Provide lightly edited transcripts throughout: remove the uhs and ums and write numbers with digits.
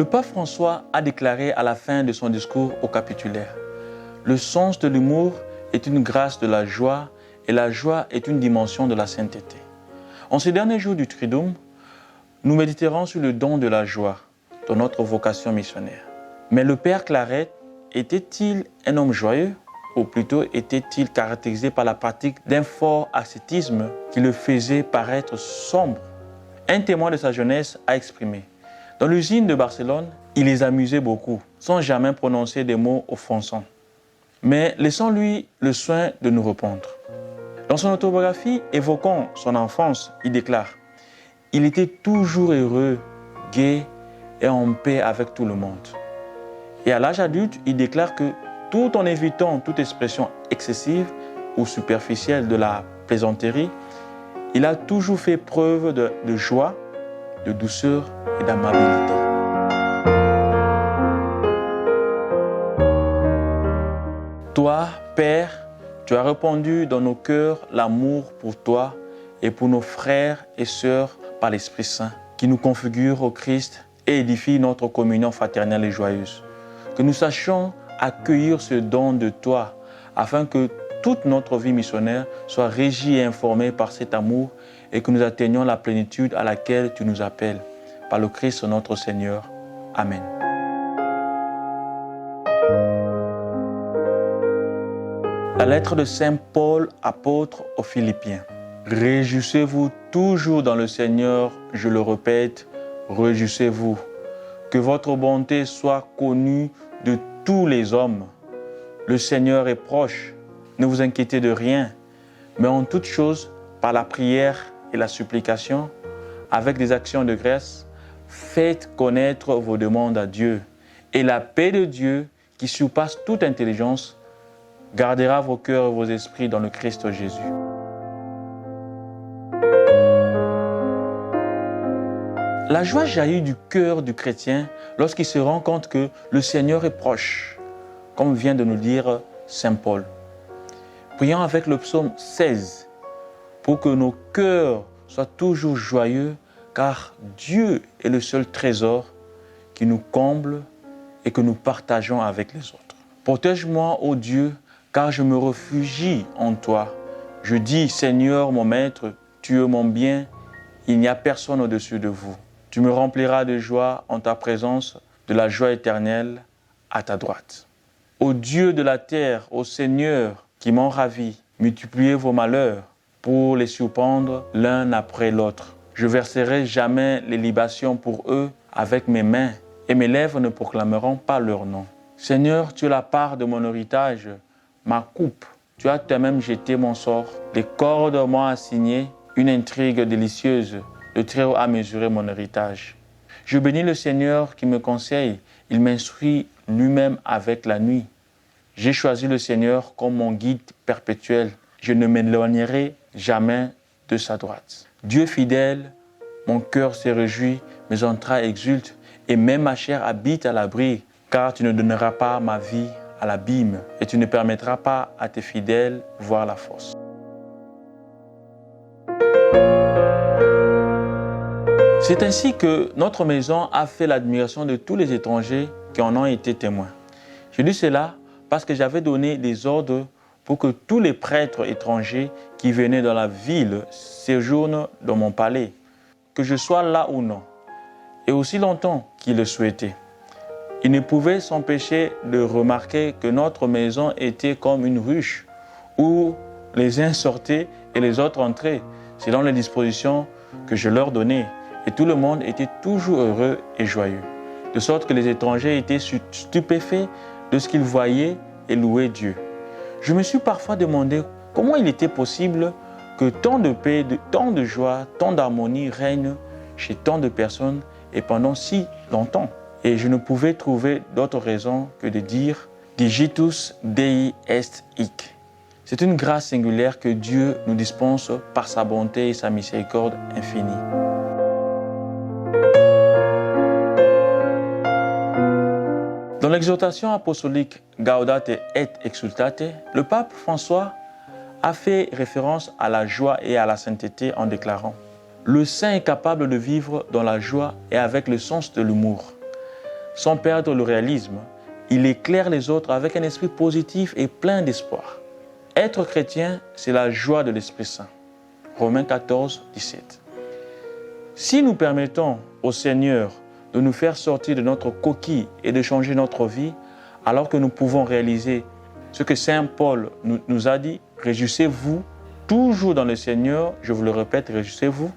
Le pape François a déclaré à la fin de son discours au capitulaire: le sens de l'humour est une grâce de la joie et la joie est une dimension de la sainteté. En ces derniers jours du Triduum, nous méditerons sur le don de la joie dans notre vocation missionnaire. Mais le Père Claret était-il un homme joyeux ou plutôt était-il caractérisé par la pratique d'un fort ascétisme qui le faisait paraître sombre? Un témoin de sa jeunesse a exprimé: dans l'usine de Barcelone, il les amusait beaucoup, sans jamais prononcer des mots offensants. Mais laissons-lui le soin de nous répondre. Dans son autobiographie évoquant son enfance, il déclare: il était toujours heureux, gai et en paix avec tout le monde. Et à l'âge adulte, il déclare que tout en évitant toute expression excessive ou superficielle de la plaisanterie, il a toujours fait preuve de joie, de douceur et d'amabilité. Toi, Père, tu as répandu dans nos cœurs l'amour pour toi et pour nos frères et sœurs par l'Esprit Saint, qui nous configure au Christ et édifie notre communion fraternelle et joyeuse. Que nous sachions accueillir ce don de toi, afin que toute notre vie missionnaire soit régie et informée par cet amour et que nous atteignions la plénitude à laquelle tu nous appelles. Par le Christ notre Seigneur. Amen. La lettre de Saint Paul, apôtre aux Philippiens. Réjouissez-vous toujours dans le Seigneur, je le répète, réjouissez-vous. Que votre bonté soit connue de tous les hommes. Le Seigneur est proche, ne vous inquiétez de rien, mais en toute chose, par la prière et la supplication, avec des actions de grâce, faites connaître vos demandes à Dieu. Et la paix de Dieu, qui surpasse toute intelligence, gardera vos cœurs et vos esprits dans le Christ Jésus. La joie jaillit du cœur du chrétien lorsqu'il se rend compte que le Seigneur est proche, comme vient de nous dire Saint Paul. Prions avec le psaume 16 pour que nos cœurs soient toujours joyeux, car Dieu est le seul trésor qui nous comble et que nous partageons avec les autres. Protège-moi, ô Dieu, car je me réfugie en toi. Je dis, Seigneur, mon Maître, tu es mon bien, il n'y a personne au-dessus de vous. Tu me rempliras de joie en ta présence, de la joie éternelle à ta droite. Ô Dieu de la terre, ô Seigneur qui m'en ravi, multipliez vos malheurs pour les surprendre l'un après l'autre. Je verserai jamais les libations pour eux avec mes mains, et mes lèvres ne proclameront pas leur nom. Seigneur, tu es la part de mon héritage, ma coupe. Tu as toi-même jeté mon sort. Les cordes m'ont assigné une intrigue délicieuse. Le Très-Haut a mesuré mon héritage. Je bénis le Seigneur qui me conseille. Il m'instruit lui-même avec la nuit. J'ai choisi le Seigneur comme mon guide perpétuel. Je ne m'éloignerai jamais de sa droite. Dieu fidèle, mon cœur se réjouit, mes entrailles exultent, et même ma chair habite à l'abri, car tu ne donneras pas ma vie à l'abîme, et tu ne permettras pas à tes fidèles voir la fosse. C'est ainsi que notre maison a fait l'admiration de tous les étrangers qui en ont été témoins. Je dis cela parce que j'avais donné des ordres pour que tous les prêtres étrangers qui venaient dans la ville séjournent dans mon palais, que je sois là ou non, et aussi longtemps qu'ils le souhaitaient. Ils ne pouvaient s'empêcher de remarquer que notre maison était comme une ruche où les uns sortaient et les autres entraient, selon les dispositions que je leur donnais. Et tout le monde était toujours heureux et joyeux. De sorte que les étrangers étaient stupéfaits de ce qu'ils voyaient et louaient Dieu. Je me suis parfois demandé comment il était possible que tant de paix, tant de joie, tant d'harmonie règnent chez tant de personnes et pendant si longtemps. Et je ne pouvais trouver d'autre raison que de dire « Digitus Dei est hic ». C'est une grâce singulière que Dieu nous dispense par sa bonté et sa miséricorde infinie. Dans l'exhortation apostolique Gaudate et Exsultate, le pape François a fait référence à la joie et à la sainteté en déclarant: le saint est capable de vivre dans la joie et avec le sens de l'humour. sans perdre le réalisme, il éclaire les autres avec un esprit positif et plein d'espoir. Être chrétien, c'est la joie de l'Esprit Saint. Romains 14, 17. Si nous permettons au Seigneur de nous faire sortir de notre coquille et de changer notre vie, alors que nous pouvons réaliser ce que Saint Paul nous a dit, réjouissez-vous toujours dans le Seigneur, je vous le répète, réjouissez-vous.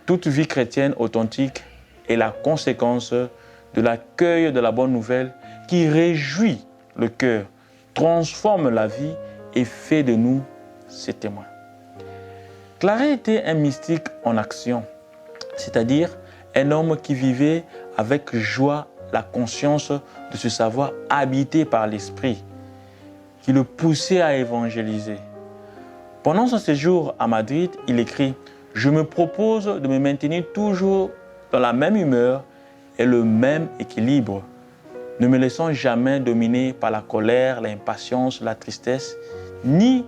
Toute vie chrétienne authentique est la conséquence de l'accueil de la bonne nouvelle qui réjouit le cœur, transforme la vie et fait de nous ses témoins. Claret était un mystique en action, c'est-à-dire un homme qui vivait avec joie la conscience de se savoir habité par l'Esprit, qui le poussait à évangéliser. Pendant son séjour à Madrid, il écrit « Je me propose de me maintenir toujours dans la même humeur et le même équilibre, ne me laissant jamais dominer par la colère, l'impatience, la tristesse, ni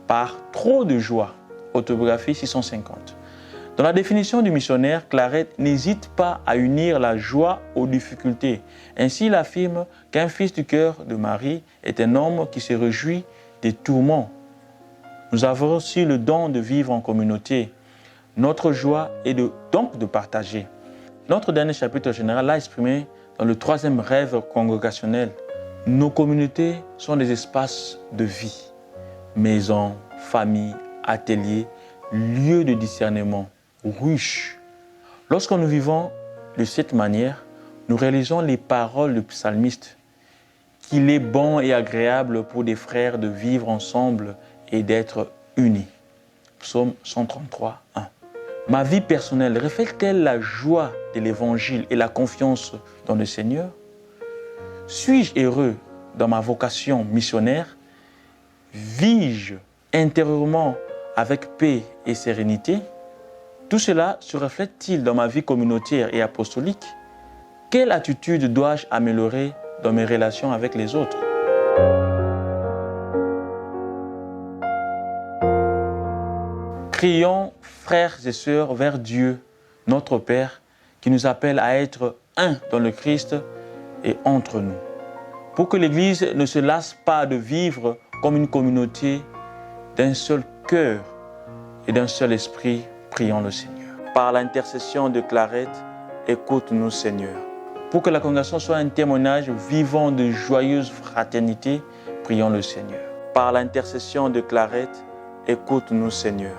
par trop de joie. » Autobiographie 650. Dans la définition du missionnaire, Claret n'hésite pas à unir la joie aux difficultés. Ainsi, il affirme qu'un fils du cœur de Marie est un homme qui se réjouit des tourments. Nous avons aussi le don de vivre en communauté. Notre joie est donc de partager. Notre dernier chapitre général l'a exprimé dans le 3e rêve congrégationnel. Nos communautés sont des espaces de vie. Maisons, familles, ateliers, lieux de discernement, ruches. Lorsque nous vivons de cette manière, nous réalisons les paroles du psalmiste, qu'il est bon et agréable pour des frères de vivre ensemble et d'être unis. Psaume 133, 1. Ma vie personnelle reflète-t-elle la joie de l'Évangile et la confiance dans le Seigneur? Suis-je heureux dans ma vocation missionnaire? Vis-je intérieurement avec paix et sérénité? Tout cela se reflète-t-il dans ma vie communautaire et apostolique? Quelle attitude dois-je améliorer dans mes relations avec les autres? Crions, frères et sœurs, vers Dieu, notre Père, qui nous appelle à être un dans le Christ et entre nous. Pour que l'Église ne se lasse pas de vivre comme une communauté d'un seul cœur et d'un seul esprit, prions le Seigneur. Par l'intercession de Claret, écoute-nous, Seigneur. Pour que la congrégation soit un témoignage vivant de joyeuse fraternité, prions le Seigneur. Par l'intercession de Claret, écoute-nous, Seigneur.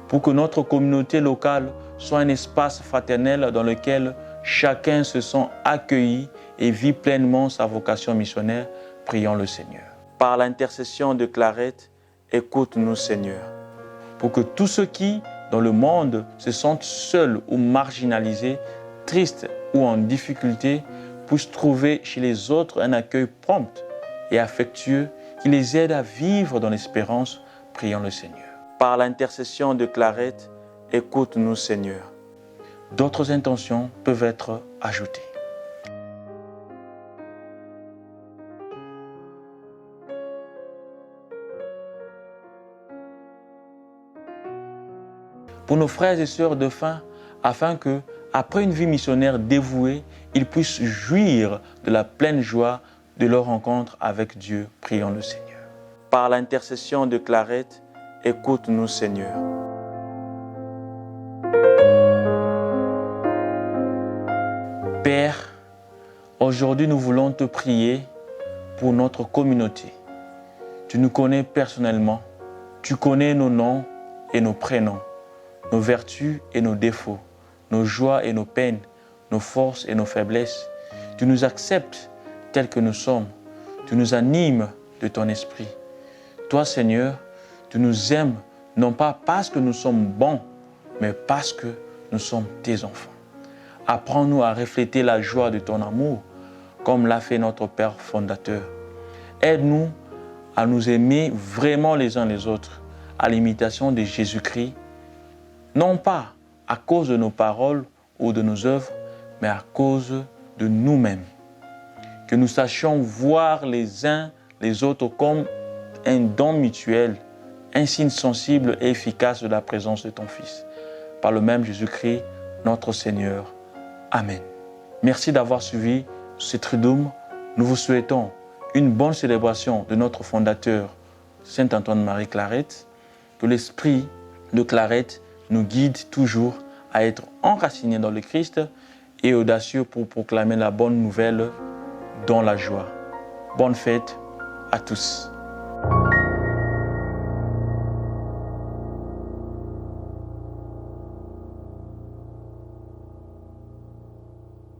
Pour que notre communauté locale soit un espace fraternel dans lequel chacun se sent accueilli et vit pleinement sa vocation missionnaire, prions le Seigneur. Par l'intercession de Claret, écoute-nous, Seigneur. Pour que tous ceux qui, dans le monde, se sentent seuls ou marginalisés, tristes ou en difficulté, puissent trouver chez les autres un accueil prompt et affectueux qui les aide à vivre dans l'espérance, prions le Seigneur. Par l'intercession de Claret, écoute-nous, Seigneur. D'autres intentions peuvent être ajoutées. Pour nos frères et sœurs défunts, afin que, après une vie missionnaire dévouée, ils puissent jouir de la pleine joie de leur rencontre avec Dieu, prions le Seigneur. Par l'intercession de Claret, écoute-nous, Seigneur. Père, aujourd'hui nous voulons te prier pour notre communauté. Tu nous connais personnellement, tu connais nos noms et nos prénoms, nos vertus et nos défauts, nos joies et nos peines, nos forces et nos faiblesses. Tu nous acceptes tels que nous sommes, tu nous animes de ton esprit. Toi, Seigneur, tu nous aimes non pas parce que nous sommes bons, mais parce que nous sommes tes enfants. Apprends-nous à refléter la joie de ton amour, comme l'a fait notre Père fondateur. Aide-nous à nous aimer vraiment les uns les autres, à l'imitation de Jésus-Christ, non pas à cause de nos paroles ou de nos œuvres, mais à cause de nous-mêmes. Que nous sachions voir les uns les autres comme un don mutuel, un signe sensible et efficace de la présence de ton Fils. Par le même Jésus-Christ, notre Seigneur. Amen. Merci d'avoir suivi ce Triduum, nous vous souhaitons une bonne célébration de notre fondateur, Saint Antoine-Marie Claret. Que l'esprit de Claret nous guide toujours à être enracinés dans le Christ et audacieux pour proclamer la bonne nouvelle dans la joie. Bonne fête à tous.